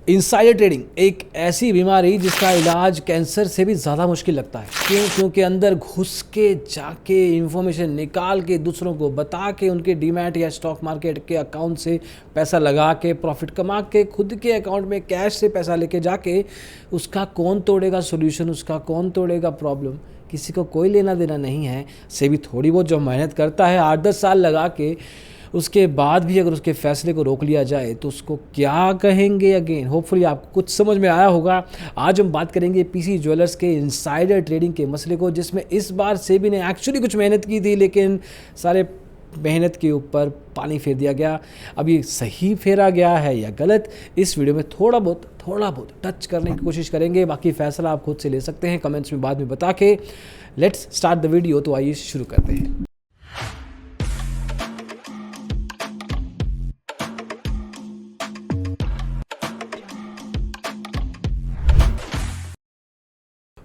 Insider trading एक ऐसी बीमारी जिसका इलाज कैंसर से भी ज़्यादा मुश्किल लगता है। क्यों? क्योंकि अंदर घुस के जाके इंफॉर्मेशन निकाल के दूसरों को बता के उनके डीमैट या स्टॉक मार्केट के अकाउंट से पैसा लगा के प्रॉफिट कमा के खुद के अकाउंट में कैश से पैसा लेके जाके उसका कौन तोड़ेगा सोल्यूशन, उसका कौन तोड़ेगा प्रॉब्लम, किसी को कोई लेना देना नहीं है। से भी थोड़ी बहुत जो मेहनत करता है 8-10 साल लगा के, उसके बाद भी अगर उसके फैसले को रोक लिया जाए तो उसको क्या कहेंगे अगेन। होपफुली आपको कुछ समझ में आया होगा। आज हम बात करेंगे पीसी ज्वेलर्स के इनसाइडर ट्रेडिंग के मसले को, जिसमें इस बार सेबी ने एक्चुअली कुछ मेहनत की थी लेकिन सारे मेहनत के ऊपर पानी फेर दिया गया। अब ये सही फेरा गया है या गलत, इस वीडियो में थोड़ा बहुत टच करने की कोशिश करेंगे। बाकी फैसला आप खुद से ले सकते हैं कमेंट्स में बाद में बता के। Let's start the video. तो आइए शुरू करते हैं।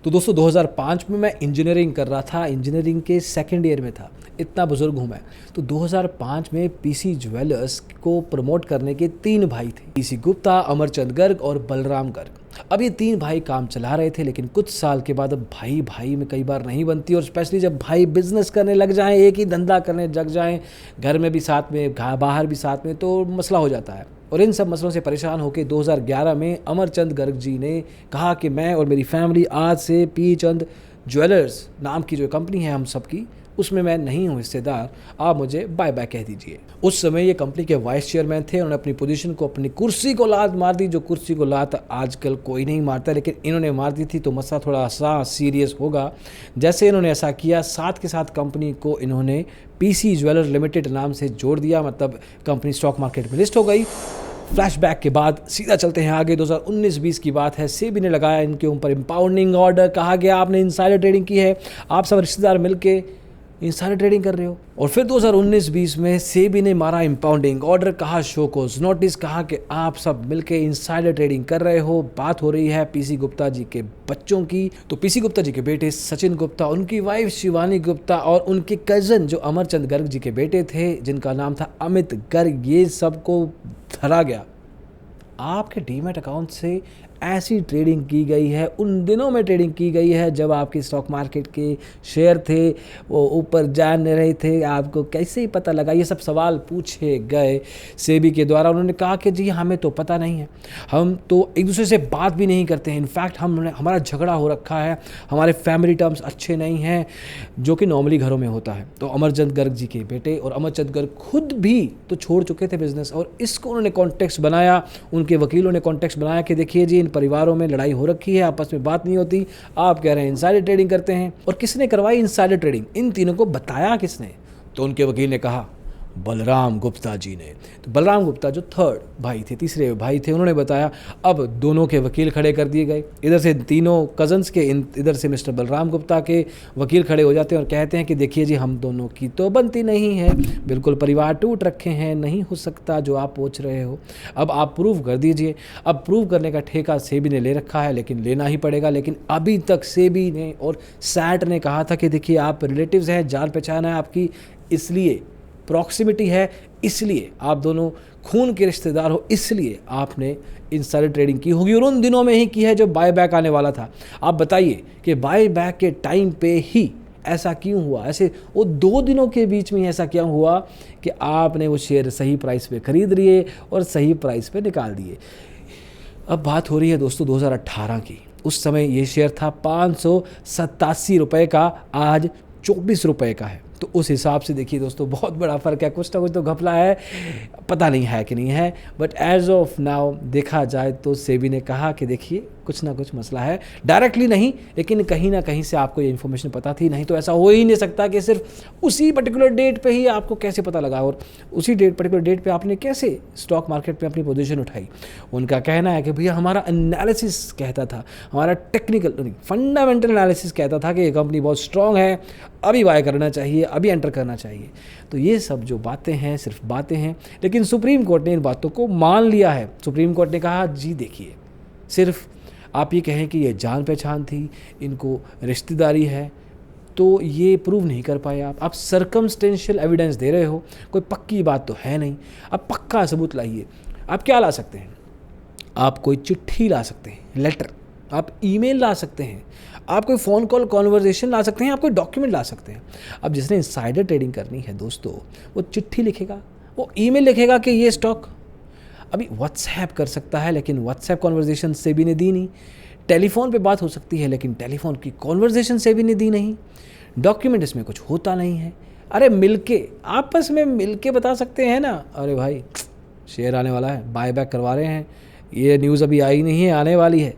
तो दोस्तों 2005 में मैं इंजीनियरिंग कर रहा था, इंजीनियरिंग के सेकेंड ईयर में था। इतना बुजुर्ग हूँ मैं। तो 2005 में पीसी ज्वेलर्स को प्रमोट करने के 3 भाई थे, पीसी गुप्ता, अमरचंद गर्ग और बलराम गर्ग। अब ये 3 भाई काम चला रहे थे, लेकिन कुछ साल के बाद अब भाई भाई में कई बार नहीं बनती, और स्पेशली जब भाई बिजनेस करने लग जाएं, एक ही धंधा करने लग जाएं, घर में भी साथ में, बाहर भी साथ में, तो मसला हो जाता है। और इन सब मसलों से परेशान होकर 2011 में अमरचंद गर्ग जी ने कहा कि मैं और मेरी फैमिली आज से पी चंद ज्वेलर्स नाम की जो कंपनी है हम सबकी, उसमें मैं नहीं हूँ हिस्सेदार, आप मुझे बाय बाय कह दीजिए। उस समय ये कंपनी के वाइस चेयरमैन थे। उन्होंने अपनी पोजीशन को, अपनी कुर्सी को लात मार दी, जो कुर्सी को लात आजकल कोई नहीं मारता, लेकिन इन्होंने मार दी थी। तो मसला थोड़ा सा सीरियस होगा। जैसे इन्होंने ऐसा किया, साथ के साथ कंपनी को इन्होंने पीसी ज्वेलर लिमिटेड नाम से जोड़ दिया, मतलब कंपनी स्टॉक मार्केट में लिस्ट हो गई। फ्लैशबैक के बाद सीधा चलते हैं आगे। 2019-20 की बात है। सेबी ने लगाया इनके ऊपर इंपाउंडिंग ऑर्डर। कहा गया आपने इनसाइडर ट्रेडिंग की है, आप सब रिश्तेदार मिलके इनसाइडर ट्रेडिंग कर रहे हो। और फिर 2019-20 में सेबी ने मारा इंपाउंडिंग ऑर्डर, कहा शो कोज नोटिस, कहा कि आप सब मिलके इनसाइडर ट्रेडिंग कर रहे हो। बात हो रही है पीसी गुप्ता जी के बच्चों की। तो पीसी गुप्ता जी के बेटे सचिन गुप्ता, उनकी वाइफ शिवानी गुप्ता और उनके कजन जो अमरचंद गर्ग जी के बेटे थे, जिनका नाम था अमित गर्ग, ये सबको धरा गया। आपके डीमैट अकाउंट से ऐसी ट्रेडिंग की गई है, उन दिनों में ट्रेडिंग की गई है जब आपके स्टॉक मार्केट के शेयर थे वो ऊपर जा नहीं रहे थे, आपको कैसे ही पता लगा? ये सब सवाल पूछे गए सेबी के द्वारा। उन्होंने कहा कि जी हमें तो पता नहीं है, हम तो एक दूसरे से बात भी नहीं करते हैं, इनफैक्ट हमारा झगड़ा हो रखा है, हमारे फैमिली टर्म्स अच्छे नहीं हैं, जो कि नॉर्मली घरों में होता है। तो अमरचंद गर्ग जी के बेटे और अमरचंद गर्ग खुद भी तो छोड़ चुके थे बिजनेस, और इसको उन्होंने कॉन्टेक्स्ट बनाया, उनके वकीलों ने कॉन्टेक्स्ट बनाया कि देखिए जी परिवारों में लड़ाई हो रखी है, आपस में बात नहीं होती, आप कह रहे हैं इनसाइडर ट्रेडिंग करते हैं। और किसने करवाई इनसाइडर ट्रेडिंग? इन तीनों को बताया किसने? तो उनके वकील ने कहा बलराम गुप्ता जी ने। तो बलराम गुप्ता जो थर्ड भाई थे, तीसरे भाई थे, उन्होंने बताया। अब दोनों के वकील खड़े कर दिए गए, इधर से तीनों कजन्स के, इधर से मिस्टर बलराम गुप्ता के वकील खड़े हो जाते हैं और कहते हैं कि देखिए जी हम दोनों की तो बनती नहीं है, बिल्कुल परिवार टूट रखे हैं, नहीं हो सकता जो आप पूछ रहे हो, अब आप प्रूव कर दीजिए। अब प्रूव करने का ठेका सेबी ने ले रखा है, लेकिन लेना ही पड़ेगा। लेकिन अभी तक सेबी ने और सैट ने कहा था कि देखिए आप रिलेटिव्स हैं, जान पहचान है आपकी, इसलिए प्रॉक्सिमिटी है, इसलिए आप दोनों खून के रिश्तेदार हो, इसलिए आपने इनसाइडर ट्रेडिंग की होगी, और उन दिनों में ही की है जब बाय बैक आने वाला था। आप बताइए कि बाय बैक के टाइम पे ही ऐसा क्यों हुआ? ऐसे वो 2 दिनों के बीच में ऐसा क्या हुआ कि आपने वो शेयर सही प्राइस पे खरीद लिए और सही प्राइस पे निकाल दिए? अब बात हो रही है दोस्तों 2018 की। उस समय ये शेयर था 587 रुपये का, आज 24 रुपये का है। तो उस हिसाब से देखिए दोस्तों बहुत बड़ा फ़र्क है, कुछ ना कुछ तो घपला है, पता नहीं है कि नहीं है, बट एज ऑफ नाउ देखा जाए तो सेबी ने कहा कि देखिए कुछ ना कुछ मसला है। डायरेक्टली नहीं, लेकिन कहीं ना कहीं से आपको ये इन्फॉर्मेशन पता थी, नहीं तो ऐसा हो ही नहीं सकता कि सिर्फ उसी पर्टिकुलर डेट पे ही आपको कैसे पता लगा, और उसी पर्टिकुलर डेट पे आपने कैसे स्टॉक मार्केट में अपनी पोजीशन उठाई। उनका कहना है कि भैया हमारा एनालिसिस कहता था, हमारा टेक्निकल फंडामेंटल एनालिसिस कहता था कि ये कंपनी बहुत स्ट्रांग है, अभी बाय करना चाहिए, अभी एंटर करना चाहिए। तो ये सब जो बातें हैं सिर्फ बातें हैं, लेकिन सुप्रीम कोर्ट ने इन बातों को मान लिया है। सुप्रीम कोर्ट ने कहा जी देखिए, सिर्फ आप ये कहें कि ये जान पहचान थी, इनको रिश्तेदारी है, तो ये प्रूव नहीं कर पाए आप सर्कमस्टेंशियल एविडेंस दे रहे हो, कोई पक्की बात तो है नहीं, अब पक्का सबूत लाइए। आप क्या ला सकते हैं? आप कोई चिट्ठी ला सकते हैं, लेटर, आप ईमेल ला सकते हैं, आप कोई फ़ोन कॉल कॉन्वर्जेशन ला सकते हैं, आप कोई डॉक्यूमेंट ला सकते हैं। अब जिसने इनसाइडर ट्रेडिंग करनी है दोस्तों, वो चिट्ठी लिखेगा, वो ईमेल लिखेगा कि ये स्टॉक। अभी व्हाट्सएप कर सकता है, लेकिन व्हाट्सएप कॉन्वर्जेशन से भी ने दी नहीं। टेलीफोन पे बात हो सकती है, लेकिन टेलीफोन की कॉन्वर्जेशन से भी ने दी नहीं। डॉक्यूमेंट इसमें कुछ होता नहीं है। अरे मिलके, आपस में मिलके बता सकते हैं ना, अरे भाई शेयर आने वाला है, बाय बैक करवा रहे हैं, ये न्यूज़ अभी आई नहीं है, आने वाली है,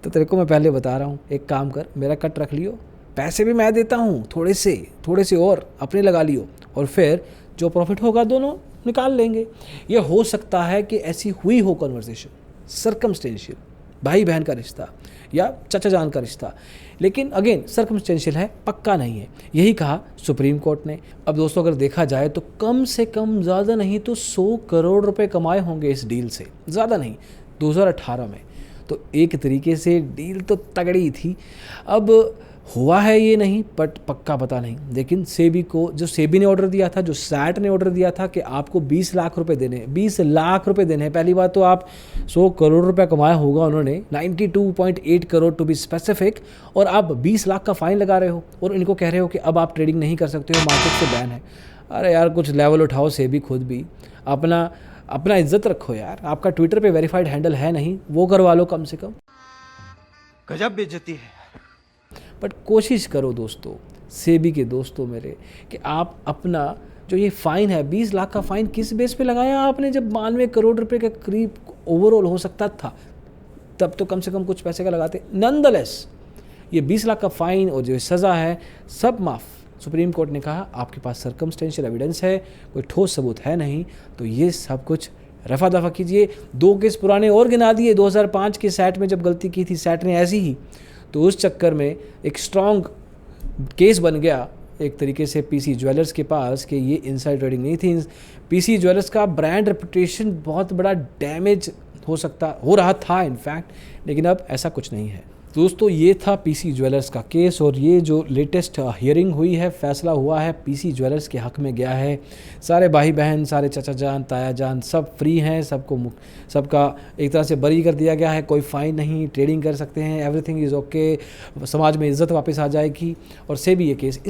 तो तेरे को मैं पहले बता रहा हूँ, एक काम कर, मेरा कट रख लियो, पैसे भी मैं देता हूँ, थोड़े से और अपने लगा लियो, और फिर जो प्रॉफिट होगा दोनों निकाल लेंगे। ये हो सकता है कि ऐसी हुई हो कन्वर्सेशन, सर्कमस्टेंशियल, भाई बहन का रिश्ता या चाचा जान का रिश्ता, लेकिन अगेन सर्कमस्टेंशियल है, पक्का नहीं है। यही कहा सुप्रीम कोर्ट ने। अब दोस्तों अगर देखा जाए तो कम से कम, ज़्यादा नहीं तो 100 करोड़ रुपए कमाए होंगे इस डील से, ज़्यादा नहीं, 2018 में। तो एक तरीके से डील तो तगड़ी थी। अब हुआ है ये नहीं, बट पक्का पता नहीं। लेकिन सेबी को, जो सेबी ने ऑर्डर दिया था, जो सैट ने ऑर्डर दिया था कि आपको 20 लाख रुपए देने हैं, 20 लाख रुपए देने हैं। पहली बात तो आप 100 करोड़ रुपए कमाया होगा उन्होंने, 92.8 करोड़ टू बी स्पेसिफिक, और आप 20 लाख का फाइन लगा रहे हो और इनको कह रहे हो कि अब आप ट्रेडिंग नहीं कर सकते हो, मार्केट से बैन है। अरे यार कुछ लेवल उठाओ, सेबी खुद भी अपना इज्जत रखो यार। आपका ट्विटर पे वेरीफाइड हैंडल है नहीं, वो करवा लो कम से कम। गजब बेइज्जती है। बट कोशिश करो दोस्तों, सेबी के दोस्तों मेरे, कि आप अपना जो ये फ़ाइन है, 20 लाख का फ़ाइन किस बेस पे लगाया आपने, जब 92 करोड़ रुपए के करीब ओवरऑल हो सकता था, तब तो कम से कम कुछ पैसे का लगाते। नॉनदलेस ये 20 लाख का फ़ाइन और जो सज़ा है सब माफ़। सुप्रीम कोर्ट ने कहा आपके पास सर्कमस्टेंशियल एविडेंस है, कोई ठोस सबूत है नहीं, तो ये सब कुछ रफा दफा कीजिए। 2 केस पुराने और गिना दिए, 2005 के सैट में जब गलती की थी सैट ने ऐसी ही, तो उस चक्कर में एक स्ट्रॉन्ग केस बन गया एक तरीके से पीसी ज्वेलर्स के पास कि ये इनसाइड ट्रेडिंग नहीं थी। पीसी ज्वेलर्स का ब्रांड रेपुटेशन बहुत बड़ा डैमेज हो रहा था इनफैक्ट, लेकिन अब ऐसा कुछ नहीं है। दोस्तों ये था पीसी ज्वेलर्स का केस, और ये जो लेटेस्ट हियरिंग हुई है, फैसला हुआ है, पीसी ज्वेलर्स के हक़ में गया है। सारे भाई बहन, सारे चाचा जान, ताया जान सब फ्री हैं, सबका एक तरह से बरी कर दिया गया है, कोई फ़ाइन नहीं, ट्रेडिंग कर सकते हैं, एवरीथिंग इज़ ओके, समाज में इज़्ज़त वापस आ जाएगी। और सेबी ये केस,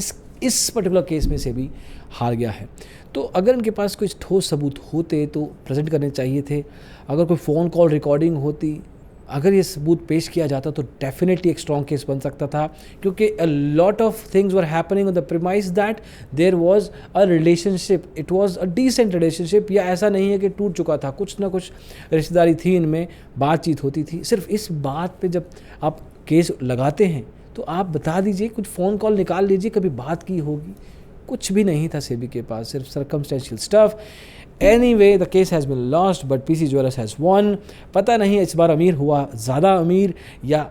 इस पर्टिकुलर केस में सेबी हार गया है। तो अगर इनके पास कुछ ठोस सबूत होते तो प्रेजेंट करने चाहिए थे। अगर कोई फ़ोन कॉल रिकॉर्डिंग होती, अगर ये सबूत पेश किया जाता तो डेफिनेटली एक स्ट्रॉन्ग केस बन सकता था, क्योंकि a lot of things were happening on the premise that there was a relationship, it was a decent relationship. या ऐसा नहीं है कि टूट चुका था, कुछ ना कुछ रिश्तेदारी थी, इनमें बातचीत होती थी। सिर्फ इस बात पे जब आप केस लगाते हैं तो आप बता दीजिए, कुछ फ़ोन कॉल निकाल लीजिए, कभी बात की होगी। कुछ भी नहीं था सेबी के पास, सिर्फ circumstantial stuff. Anyway, the case has been lost, but PC Jewellers has won. पता नहीं इस बार अमीर हुआ ज़्यादा अमीर, या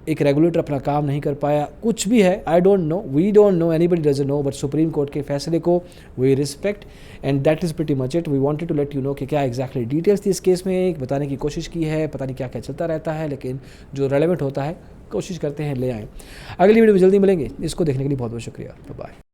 एक रेगुलेटर अपना काम नहीं कर पाया, कुछ भी है, I don't know, we don't know, anybody doesn't know, but supreme court के फैसले को we respect, and that is pretty much it. We wanted to let you know कि क्या एग्जैक्टली डिटेल्स थी इस केस में, बताने की कोशिश की है। पता नहीं क्या क्या चलता रहता है, लेकिन जो रेलेवेंट होता है कोशिश करते हैं ले आएँ। अगली वीडियो में जल्दी मिलेंगे। इसको देखने के लिए बहुत बहुत शुक्रिया, बाय।